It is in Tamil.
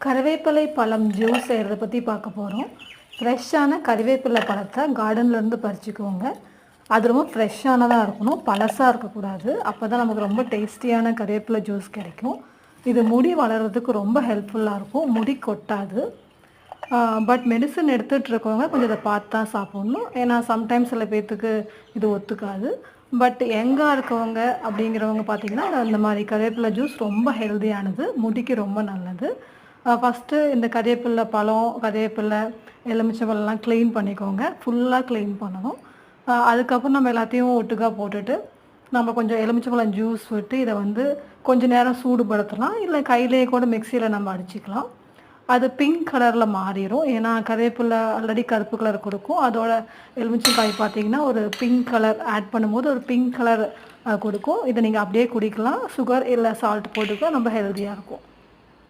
கறிவேப்பிலை பழம் ஜூஸ் செய்கிறத பற்றி பார்க்க போகிறோம். ஃப்ரெஷ்ஷான கறிவேப்பிலை பழத்தை கார்டன்லேருந்து பறிச்சுக்கோங்க. அது ரொம்ப ஃப்ரெஷ்ஷானதாக இருக்கணும், பழசாக இருக்கக்கூடாது. அப்போ தான் நமக்கு ரொம்ப டேஸ்டியான கறிவேப்பிலை ஜூஸ் கிடைக்கும். இது முடி வளர்கிறதுக்கு ரொம்ப ஹெல்ப்ஃபுல்லாக இருக்கும், முடி கொட்டாது. பட் மெடிசன் எடுத்துகிட்டு இருக்கவங்க கொஞ்சம் இதை பார்த்து தான் சாப்பிட்ணும். ஏன்னா சம்டைம்ஸ் சில பேர்த்துக்கு இது ஒத்துக்காது. பட் யங்காக இருக்கவங்க அப்படிங்கிறவங்க பார்த்திங்கன்னா இந்த மாதிரி கறிவேப்பிலை ஜூஸ் ரொம்ப ஹெல்தியானது, முடிக்கு ரொம்ப நல்லது. ஃபஸ்ட்டு இந்த கறிவேப்பிலை பழம், கறிவேப்பிலை, எலுமிச்சம்பழம்லாம் க்ளீன் பண்ணிக்கோங்க. ஃபுல்லாக க்ளீன் பண்ணணும். அதுக்கப்புறம் நம்ம எல்லாத்தையும் ஒட்டுக்கா போட்டுட்டு நம்ம கொஞ்சம் எலுமிச்சம்பழம் ஜூஸ் விட்டு இதை கொஞ்சம் நேரம் சூடுபடுத்தலாம். இல்லை கையிலேயே கூட மிக்சியில் நம்ம அடிச்சிக்கலாம். அது பிங்க் கலரில் மாறிடும். ஏன்னா கறிவேப்பிலை ஆல்ரெடி கருப்பு கலர் கொடுக்கும். அதோட எலுமிச்சங்காய் பார்த்தீங்கன்னா ஒரு பிங்க் கலர் ஆட் பண்ணும்போது ஒரு பிங்க் கலர் கொடுக்கும். இதை நீங்கள் அப்படியே குடிக்கலாம். சுகர் இல்லை சால்ட் போட்டுக்க ரொம்ப ஹெல்த்தியாக இருக்கும்.